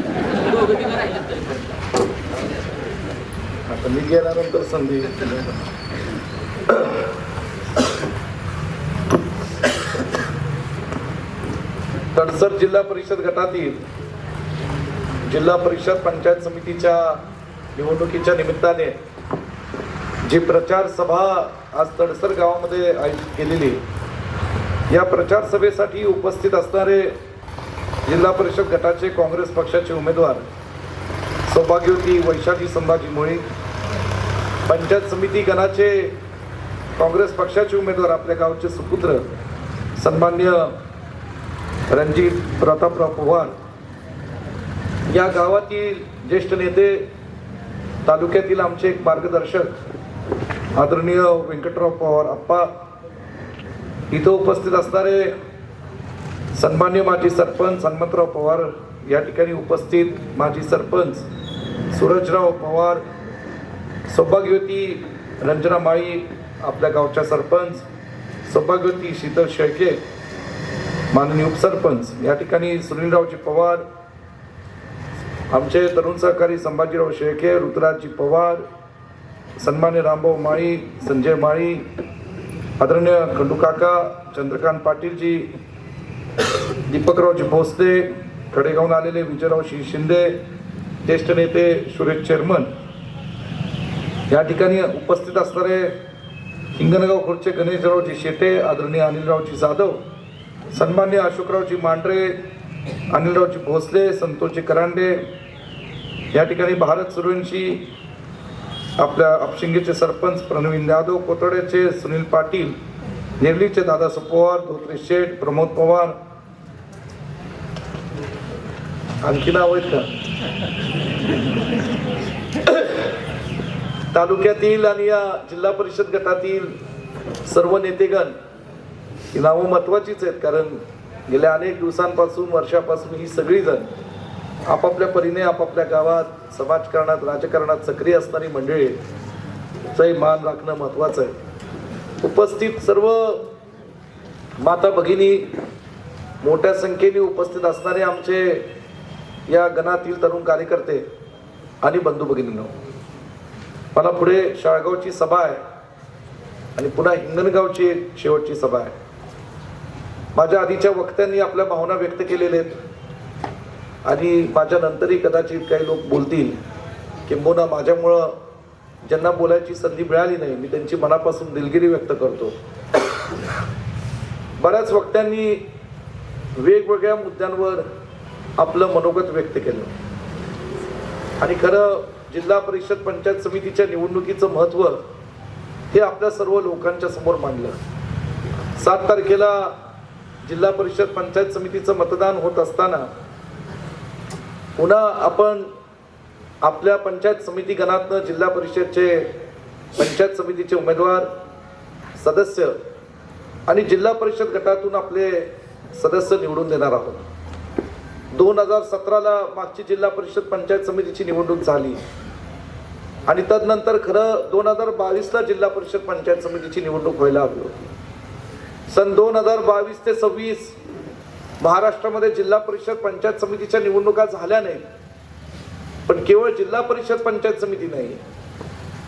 आता मी गेल्यानंतर संधी तडसर जिल्हा परिषद गटातील जिल्हा परिषद पंचायत समितीच्या निवडणुकीच्या निमित्ताने जी प्रचार सभा आज तडसर गावामध्ये आयोजित केलेली, या प्रचार सभेसाठी उपस्थित असणारे जिल्हा परिषद गटाचे काँग्रेस पक्षाचे उमेदवार सौभाग्यवती वैशाली संभाजी मुळी, पंचायत समिती गणाचे काँग्रेस पक्षाचे उमेदवार आपल्या गावचे सुपुत्र सन्मान्य रणजित प्रतापराव पवार, या गावातील ज्येष्ठ नेते, तालुक्यातील आमचे एक मार्गदर्शक आदरणीय व्यंकटराव पवार आप्पा, इथं उपस्थित असणारे सन्मान्य माजी सरपंच हनुमंतराव पवार, या ठिकाणी उपस्थित माजी सरपंच सूरजराव पवार, सौभाग्यवती रंजना माळी आपल्या गावच्या सरपंच, सौभाग्यवती शीतल शेळके माननीय उपसरपंच, या ठिकाणी सुनीलरावजी पवार, आमचे तरुण सहकारी संभाजीराव शेळके, ऋतुराजजी पवार, सन्मान्य रामभाऊ माळी, संजय माळी, आदरणीय खंडूकाका, चंद्रकांत पाटीलजी, दीपकरावजी भोसले, खडेगावून आलेले विजयराव शिंदे, ज्येष्ठ नेते सुरेश चेअरमन, या ठिकाणी उपस्थित असणारे हिंगणगाव खुर्चे गणेशरावजी शेटे, आदरणीय अनिलरावजी जाधव, सन्मान्य अशोकरावजी मांढरे, अनिलरावजी भोसले, संतोषजी करांडे, या ठिकाणी भारत सूर्यवंशी आपल्या अपशिंगेचे सरपंच प्रणवीन यादव, कोतड्याचे सुनील पाटील, नेरलीचे दादा पवार, धोत्रे शेठ, प्रमोद पवार, आणखी नाव आहेत का तालुक्यातील आणि या जिल्हा परिषद गटातील सर्व नेतेगण, ही नावं महत्वाचीच आहेत, कारण गेल्या अनेक दिवसांपासून वर्षापासून ही सगळीजण आपापल्या परीने आपापल्या गावात समाजकारणात राजकारणात सक्रिय असणारी मंडळी, चे मान राखणं महत्वाचं आहे. उपस्थित सर्व माता भगिनी, मोठ्या संख्येने उपस्थित असणारे आमचे या गणातील तरुण कार्यकर्ते आणि बंधू भगिनींनो, मला पुढे शाळगावची सभा आहे आणि पुन्हा हिंगणगावची एक शेवटची सभा आहे. माझ्या आधीच्या वक्त्यांनी आपल्या भावना व्यक्त केलेल्या आहेत आणि माझ्या नंतरही कदाचित काही लोक बोलतील, किंबहुना माझ्यामुळं ज्यांना बोलायची संधी मिळाली नाही, मी त्यांची मनापासून दिलगिरी व्यक्त करतो. बऱ्याच वक्त्यांनी वेगवेगळ्या मुद्द्यांवर आपलं मनोगत व्यक्त केलं आणि खरं जिल्हा परिषद पंचायत समितीच्या निवडणुकीचं महत्त्व हे आपल्या सर्व लोकांच्या समोर मांडलं. 7 तारखेला जिल्हा परिषद पंचायत समितीचं मतदान होत असताना पुन्हा आपण आपल्या पंचायत समिती गणातनं जिल्हा परिषदचे पंचायत समितीचे उमेदवार सदस्य आणि जिल्हा परिषद गटातून आपले सदस्य निवडून देणार आहोत. 2017ला मागची जिल्हा परिषद पंचायत समितीची निवडणूक झाली आणि तदनंतर खरं 2022ला जिल्हा परिषद पंचायत समितीची निवडणूक व्हायला हवी होती. सन 2022 ते 26 महाराष्ट्रामध्ये जिल्हा परिषद पंचायत समितीच्या निवडणुका झाल्या नाहीत, पण केवळ जिल्हा परिषद पंचायत समिती नाही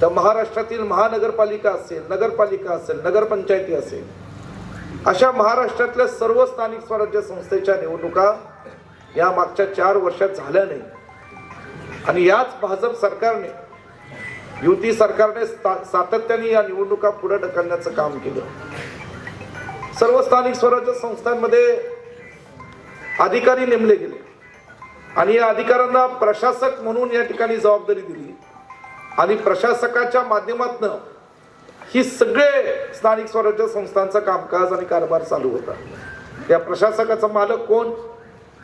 तर महाराष्ट्रातील महानगरपालिका असेल, नगरपालिका असेल, नगरपंचायती असेल, अशा महाराष्ट्रातल्या सर्व स्थानिक स्वराज्य संस्थेच्या निवडणुका या मागच्या 4 वर्षात झाल्या नाही आणि याच भाजप सरकारने, युती सरकारने सातत्याने या निवडणुका पुढे ढकलण्याचं काम केलं. सर्व स्थानिक स्वराज्य संस्थांमध्ये अधिकारी नेमले गेले आणि या अधिकाऱ्यांना प्रशासक म्हणून या ठिकाणी जबाबदारी दिली आणि प्रशासकाच्या माध्यमातून ही सगळे स्थानिक स्वराज्य संस्थांचा कामकाज आणि कारभार चालू होता. या प्रशासकाचा मालक कोण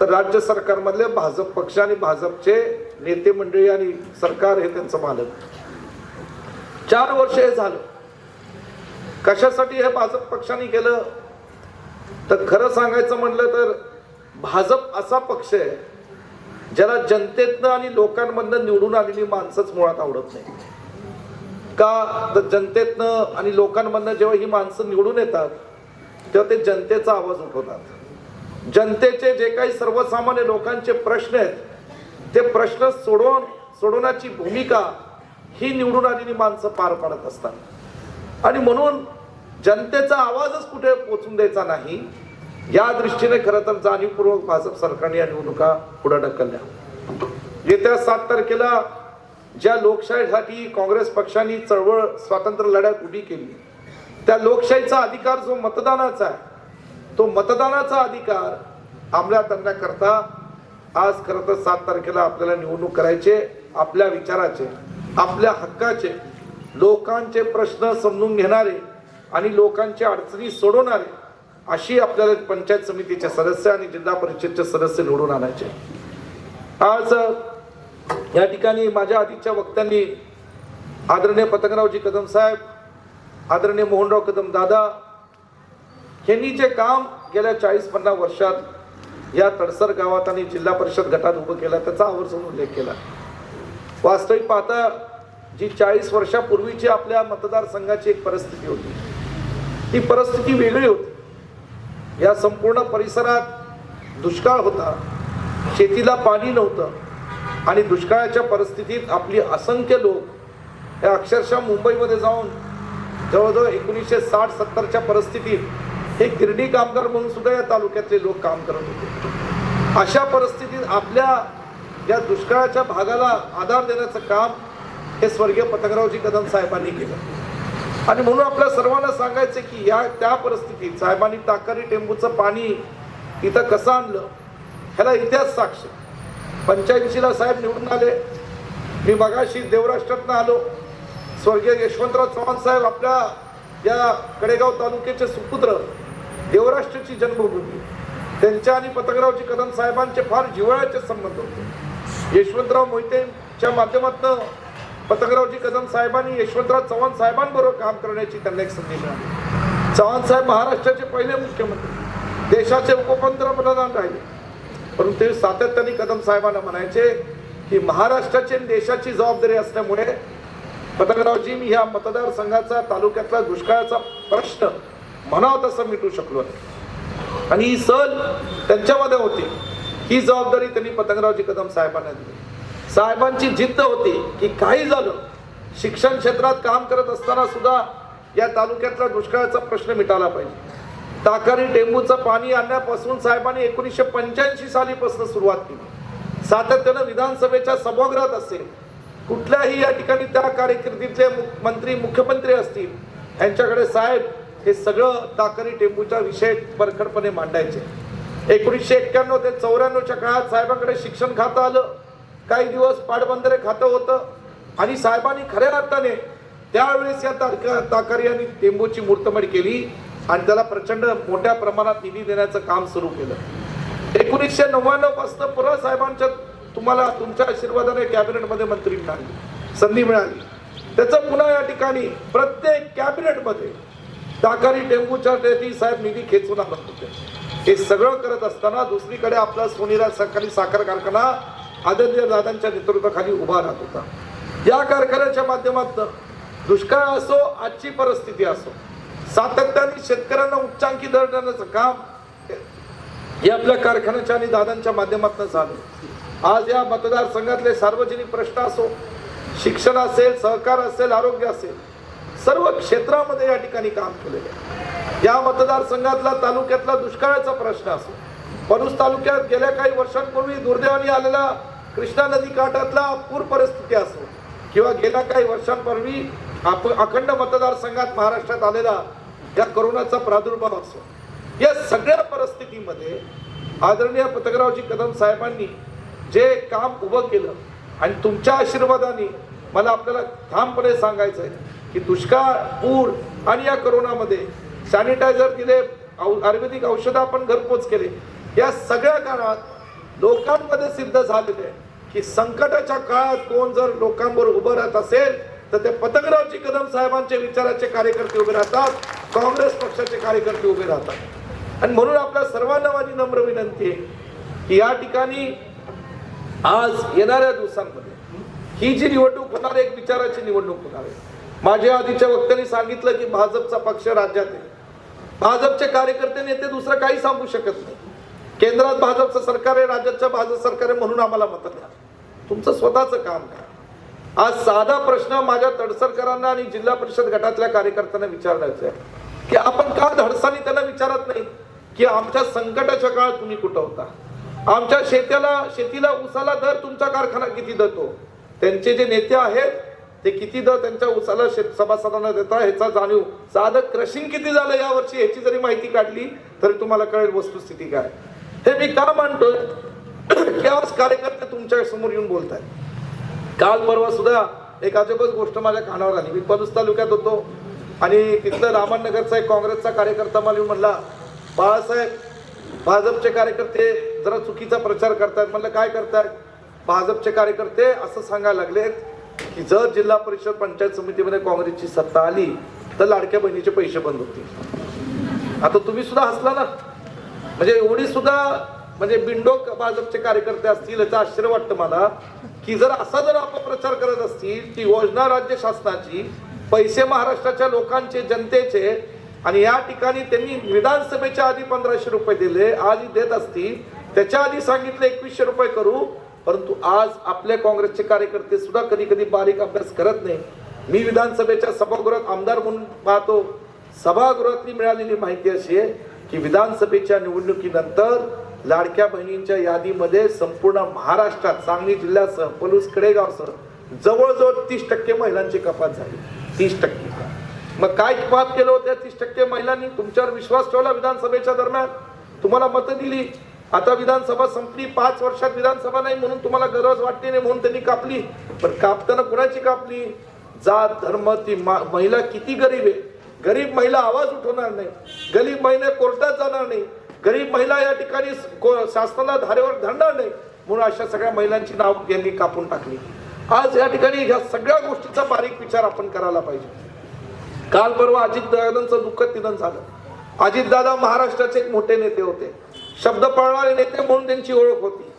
तर राज्य सरकारमधले भाजप पक्ष आणि भाजपचे नेते मंडळी आणि सरकार हे त्यांचं मालक. 4 वर्ष हे झालं. कशासाठी हे भाजप पक्षाने केलं तर खरं सांगायचं म्हटलं तर भाजप असा पक्ष आहे ज्याला जनतेतनं आणि लोकांमधनं निवडून आलेली माणसंच मुळात आवडत नाही. का तर जनतेतनं आणि लोकांमधनं जेव्हा ही माणसं निवडून येतात तेव्हा ते जनतेचा आवाज उठवतात. जनतेचे जे काही सर्वसामान्य लोकांचे प्रश्न आहेत ते प्रश्न सोडवण्याची भूमिका ही निवडून आलेली माणसं पार पाडत असतात आणि म्हणून जनतेचा आवाजच कुठे पोचून द्यायचा नाही या दृष्टीने खरं तर जाणीवपूर्वक भाजप सरकारने या निवडणुका पुढे ढकलल्या. येत्या 7 तारखेला ज्या लोकशाहीसाठी काँग्रेस पक्षाने चळवळ स्वातंत्र्य लढ्यात उभी केली त्या लोकशाहीचा अधिकार जो मतदानाचा आहे तो मतदानाचा अधिकार अंमलात आणण्याकरता आज खरं तर 7 तारखेला आपल्याला निवडणूक करायचे. आपल्या विचाराचे आपल्या हक्काचे लोकांचे प्रश्न समजून घेणारे आणि लोकांच्या अडचणी सोडवणारे अशी आपल्याला पंचायत समितीचे सदस्य आणि जिल्हा परिषदचे सदस्य निवडून आणायचे. आज या ठिकाणी माझ्या आधीच्या वक्त्यांनी आदरणीय पतंगरावजी कदम साहेब, आदरणीय मोहनराव कदम दादा यांनी जे काम गेल्या 40-50 वर्षात या तडसर गावात आणि जिल्हा परिषद गटात उभं केलं त्याचा आवर्जून उल्लेख केला. वास्तविक पाहता जी 40 वर्षापूर्वीची आपल्या मतदारसंघाची एक परिस्थिती होती ती परिस्थिती वेगळी होती. या संपूर्ण परिसरात दुष्काळ होता, शेतीला पाणी नव्हतं आणि दुष्काळाच्या परिस्थितीत आपली असंख्य लोक या अक्षरशः मुंबईमध्ये जाऊन जवळजवळ 1960-70च्या परिस्थितीत हे गिरणी कामगार म्हणून सुद्धा या तालुक्यातले लोक काम करत होते. अशा परिस्थितीत आपल्या या दुष्काळाच्या भागाला आधार देण्याचं काम हे स्वर्गीय पतंगरावजी कदम साहेबांनी केलं आणि म्हणून आपल्या सर्वांना सांगायचं की त्या परिस्थितीत साहेबांनी ताकारी टेंबूचं पाणी इथं कसं आणलं ह्याला इतिहास साक्ष. 85ला साहेब निवडून आले. मी मगाशी देवराष्ट्रातनं आलो. स्वर्गीय यशवंतराव चव्हाण साहेब आपल्या या कडेगाव तालुक्याचे सुपुत्र, देवराष्ट्राची जन्मभूमी, त्यांच्या आणि पतंगरावजी कदम साहेबांचे फार जिव्हाळ्याचे संबंध होते. यशवंतराव मोहितेच्या माध्यमातून पतंगरावजी कदम साहेबांनी यशवंतराव चव्हाण साहेबांबरोबर काम करण्याची त्यांना एक संधी मिळाली. चव्हाण साहेब महाराष्ट्राचे पहिले मुख्यमंत्री, देशाचे उपपंतप्रधान राहिले, परंतु ते सातत्याने कदम साहेबांना म्हणायचे की महाराष्ट्राची आणि देशाची जबाबदारी असल्यामुळे पतंगरावजी मी ह्या मतदारसंघाचा तालुक्यातला दुष्काळाचा प्रश्न म्हणावा तसं मिटू शकलो नाही आणि ही सहल त्यांच्यामध्ये होती. ही जबाबदारी त्यांनी पतंगरावजी कदम साहेबांना दिली. साहेबांची जिद्द होती की काही झालं शिक्षण क्षेत्रात काम करत असताना सुद्धा या तालुक्यातला दुष्काळाचा प्रश्न मिटायला पाहिजे. ताकारी टेंबूचं पाणी आणण्यापासून साहेबांनी 1985 सालीपासून सुरुवात केली. सातत्यानं विधानसभेच्या सभागृहात असेल कुठल्याही या ठिकाणी त्या कारकिर्दीतले मंत्री मुख्यमंत्री असतील यांच्याकडे साहेब हे सगळं ताकारी टेंबूचा विषय परखडपणे मांडायचे. 1991 ते 94च्या काळात साहेबांकडे शिक्षण खातं आलं. काही दिवस पाटबंधारे खातं होतं आणि साहेबांनी खऱ्या अर्थाने त्यावेळेस या ताकारी आणि टेंबूची मूर्तमेढ केली आणि त्याला प्रचंड मोठ्या प्रमाणात निधी देण्याचं काम सुरू केलं. 1999 पासून पुन्हा साहेबांच्या तुम्हाला तुमच्या आशीर्वादाने कॅबिनेटमध्ये मंत्री मिळाली, संधी मिळाली. त्याचं पुन्हा या ठिकाणी प्रत्येक कॅबिनेटमध्ये ताकारी टेंबूच्या साहेब निधी खेचून आणत होते. हे सगळं करत असताना दुसरीकडे आपला सोनीराज सहकारी साखर कारखाना आदरणीय दादांच्या नेतृत्वाखाली उभा राहत होता. या कारखान्याच्या माध्यमातून दुष्काळ असो आजची परिस्थिती असो सातत्याने शेतकऱ्यांना उच्चांकी दर देण्याचं काम हे आपल्या कारखान्याच्या आणि दादांच्या माध्यमातून झालं. आज या मतदारसंघातले सार्वजनिक प्रश्न असो, शिक्षण असेल, सहकार असेल, आरोग्य असेल, सर्व क्षेत्रामध्ये या ठिकाणी काम केलेलं आहे. या मतदारसंघातला तालुक्यातला दुष्काळाचा प्रश्न असो, पलूस तालुक्यात गेल्या काही वर्षांपूर्वी दुर्दैवाने आलेला कृष्णा नदी काठातला पूर परिस्थिती असो किंवा गेल्या काही वर्षांपूर्वी अखंड मतदारसंघात महाराष्ट्रात आलेला या कोरोनाचा प्रादुर्भाव असो, या सगळ्या परिस्थितीमध्ये आदरणीय पतंगरावजी कदम साहेबांनी जे काम उभं केलं आणि तुमच्या आशीर्वादाने मला आपल्याला ठामपणे सांगायचं आहे की दुष्काळ, पूर आणि या कोरोनामध्ये सॅनिटायझर दिले, आयुर्वेदिक औषधं आपण घरपोच केले. या सगळ्या काळात लोकांमध्ये सिद्ध झालेले आहे की संकटाच्या काळात कोण जर लोकांबरोबर उभं राहत असेल तर ते पतंगरावजी कदम साहेबांचे विचाराचे कार्यकर्ते उभे राहतात, काँग्रेस पक्षाचे कार्यकर्ते उभे राहतात. आणि म्हणून आपल्या सर्वांना माझी नम्र विनंती आहे की या ठिकाणी आज येणाऱ्या दिवसांमध्ये ही जी निवडणूक होणार आहे एक विचाराची निवडणूक होणार आहे. माझ्या आधीच्या वक्त्यांनी सांगितलं की भाजपचा पक्ष राज्यात आहे, भाजपचे कार्यकर्ते नेते दुसरं काही सांगू शकत नाही. केंद्रात भाजपचं सरकार आहे, राज्याच्या भाजप सरकार आहे म्हणून आम्हाला मत द्या. तुमचं स्वतःचं काम काय? आज साधा प्रश्न माझ्या तडसरकरांना आणि जिल्हा परिषद गटातल्या कार्यकर्त्यांना विचारण्याचा आहे की आपण का धडसाने त्यांना विचारत नाही की आमच्या संकटाच्या काळात तुम्ही कुठं होता? आमच्या शेतीला उसाला दर तुमचा कारखाना किती देतो? त्यांचे जे नेते आहेत ते किती दर त्यांच्या उसाला सभासदांना देतात ह्याचा जाणीव, साधं क्रशिंग किती झालं यावर्षी ह्याची जरी माहिती काढली तरी तुम्हाला कळेल वस्तुस्थिती काय. हे मी का मानतोय की आज कार्यकर्ते तुमच्या समोर येऊन बोलत आहेत. काल परवा सुद्धा एक अजबच गोष्ट माझ्या कानावर आली. मी पलूस तालुक्यात होतो आणि तिथलं रामनगरचा एक काँग्रेसचा कार्यकर्ता मला येऊन म्हणला, बाळासाहेब भाजपचे कार्यकर्ते जरा चुकीचा प्रचार करतायत. म्हणलं काय करतायत? भाजपचे कार्यकर्ते असं सांगायला लागलेत की जर जिल्हा परिषद पंचायत समितीमध्ये काँग्रेसची सत्ता आली तर लाडक्या बहिणीचे पैसे बंद होतील. आता तुम्ही सुद्धा हसला ना, म्हणजे एवढी सुद्धा म्हणजे बिंडोक भाजपचे कार्यकर्ते असतील याचं आश्चर्य वाटतं मला की जर असा जर अपप्रचार करत असतील की योजना राज्य शासनाची, पैसे महाराष्ट्राच्या लोकांचे जनतेचे, आणि या ठिकाणी त्यांनी विधानसभेच्या आधी 1500 रुपये दिले, आधी देत असतील, त्याच्या आधी सांगितले 2100 रुपये करू, परंतु आज आपले काँग्रेसचे कार्यकर्ते सुद्धा कधी कधी बारीक अभ्यास करत नाही. मी विधानसभेच्या सभागृहात आमदार म्हणून पाहतो, सभागृहातली मिळालेली माहिती अशी आहे की विधानसभेच्या निवडणुकीनंतर लाडक्या बहिणींच्या यादीमध्ये संपूर्ण महाराष्ट्रात सांगली जिल्ह्यासह पलूस कडेगावसह जवळजवळ 30% महिलांची कपात झाली. 30%. मग काय पाप केलं होतं 30% महिलांनी? तुमच्यावर विश्वास ठेवला विधानसभेच्या दरम्यान, तुम्हाला मतं दिली. आता विधानसभा संपली, 5 वर्षात विधानसभा नाही म्हणून तुम्हाला गरज वाटते नाही म्हणून त्यांनी कापली. पण कापताना कुणाची कापली? जात धर्म, ती महिला किती गरीब आहे. गरीब महिला आवाज उठवणार नाही, गरीब महिला कोर्टात जाणार नाही, गरीब महिला या ठिकाणी शासनाला धारेवर धरणार नाही, म्हणून अशा सगळ्या महिलांची नाव यांनी कापून टाकली. आज या ठिकाणी ह्या सगळ्या गोष्टीचा बारीक विचार आपण करायला पाहिजे. काल परवा अजितदादांचं दुःखद निधन झालं. अजितदादा महाराष्ट्राचे एक मोठे नेते होते, शब्द पाळणारे नेते म्हणून त्यांची ओळख होती.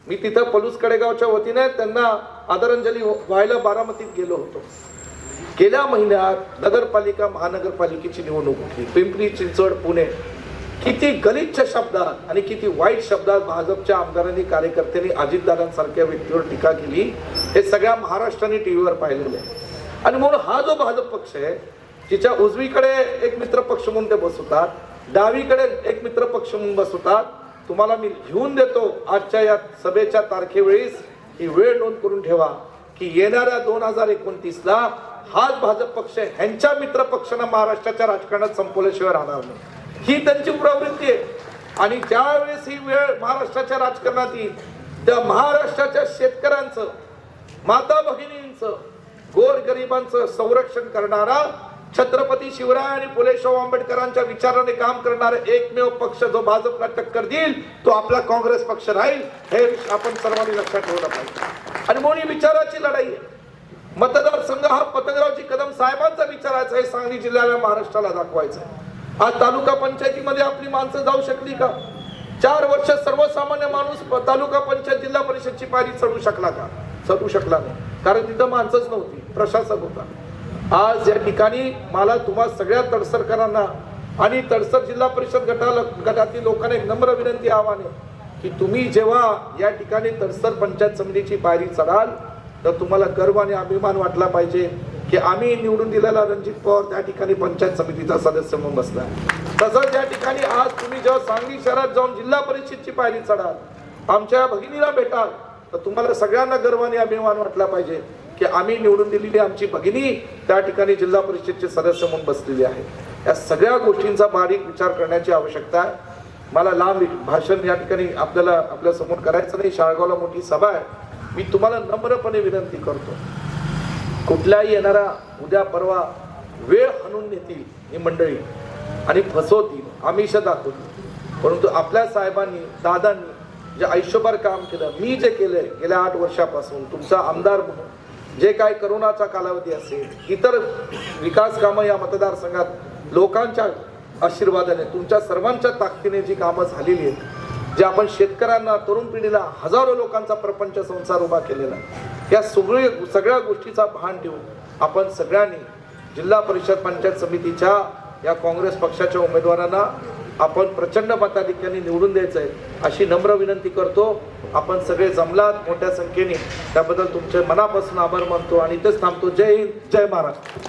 मी तिथं पलूस कडेगावच्या वतीने त्यांना आदरांजली व्हायला बारामतीत गेलो होतो. गेल्या महिन्यात नगरपालिका महानगरपालिकेची निवडणूक होती. पिंपरी चिंचवड पुणे, किती गलिच्छ शब्दात आणि किती वाईट शब्दात भाजपच्या आमदारांनी कार्यकर्त्यांनी अजितदादांसारख्या व्यक्तीवर टीका केली, हे सगळ्या महाराष्ट्राने टीव्हीवर पाहिलेलं आहे. आणि म्हणून हा जो भाजप पक्ष आहे, जिच्या उजवीकडे एक मित्र पक्ष म्हणून ते बसवतात, डावीकडे एक मित्र पक्ष म्हणून बसवतात. तुम्हाला मी घेऊन देतो आजच्या या सभेच्या तारखेवेळीस ही वेळ नोंद करून ठेवा की येणाऱ्या 2029ला हाच भाजप पक्ष ह्यांच्या मित्र पक्षांना महाराष्ट्राच्या राजकारणात संपवल्याशिवाय राहणार नाही. ही त्यांची प्रवृत्ती आहे. आणि ज्यावेळेस ही वेळ महाराष्ट्राच्या राजकारणात येईल, त्या महाराष्ट्राच्या शेतकऱ्यांचं, माता भगिनींचं, गोरगरिबांचं संरक्षण करणारा, छत्रपती शिवराय आणि फुले शाहू आंबेडकरांच्या विचाराने काम करणारा एकमेव पक्ष जो भाजपला टक्कर देईल तो आपला काँग्रेस पक्ष राहील, हे आपण सर्वांनी लक्षात ठेवलं पाहिजे. आणि म्हणून ही विचाराची लढाई आहे. मतदारसंघ हा पतंगरावजी कदम साहेबांचा विचारायचा आहे, सांगली जिल्ह्याला महाराष्ट्राला दाखवायचा आहे. आज तालुका पंचायतीमध्ये आपली माणसं जाऊ शकली का? 4 वर्ष सर्वसामान्य माणूस तालुका पंचायत जिल्हा परिषदची पायरी चढू शकला का? चढू शकला नाही, कारण तिथं माणसंच नव्हती, प्रशासक होता. आज या ठिकाणी मला तुम्हा सगळ्या तडसरकरांना आणि तडसर जिल्हा परिषद गटातील लोकांना एक नम्र विनंती, आव्हान आहे की तुम्ही जेव्हा या ठिकाणी तडसर पंचायत समितीची पायरी चढाल तर तुम्हाला गर्व आणि अभिमान वाटला पाहिजे की आम्ही निवडून दिलेला रणजित पवार त्या ठिकाणी पंचायत समितीचा सदस्य म्हणून बसला. तसंच या ठिकाणी आज तुम्ही जेव्हा सांगली शहरात जाऊन जिल्हा परिषदची पायरी चढाल, आमच्या भगिनीला भेटाल, तर तुम्हाला सगळ्यांना गर्व आणि अभिमान वाटला पाहिजे की आम्ही निवडून दिलेली आमची भगिनी त्या ठिकाणी जिल्हा परिषदचे सदस्य म्हणून बसलेली आहे. या सगळ्या गोष्टींचा बारीक विचार करण्याची आवश्यकता आहे. मला लांब भाषण या ठिकाणी आपल्या समोर करायचं नाही, शाळगावला मोठी सभा आहे. मी तुम्हाला नम्रपणे विनंती करतो, कुठल्याही येणारा उद्या परवा वेळ हाणून नेतील ही मंडळी आणि फसवतील, आमिष दाखवतील, परंतु आपल्या साहेबांनी, दादांनी जे आयुष्यभर काम केलं, मी जे केलंय गेल्या 8 वर्षापासून तुमचा आमदार म्हणून, जे काय करोनाचा कालावधी असेल, इतर विकास कामं या मतदारसंघात लोकांच्या आशीर्वादाने, तुमच्या सर्वांच्या ताकदीने जी कामं झालेली आहेत, जे आपण शेतकऱ्यांना, तरुण पिढीला, हजारो लोकांचा प्रपंच संसार उभा केलेला, या सगळ्या गोष्टीचा भान ठेवून आपण सगळ्यांनी जिल्हा परिषद पंचायत समितीच्या या काँग्रेस पक्षाच्या उमेदवारांना आपण प्रचंड मताधिक्याने निवडून द्यायचं आहे अशी नम्र विनंती करतो. आपण सगळे जमलात मोठ्या संख्येने, त्याबद्दल तुमचे मनापासून आभार मानतो आणि इथेच थांबतो. जय हिंद, जय महाराष्ट्र.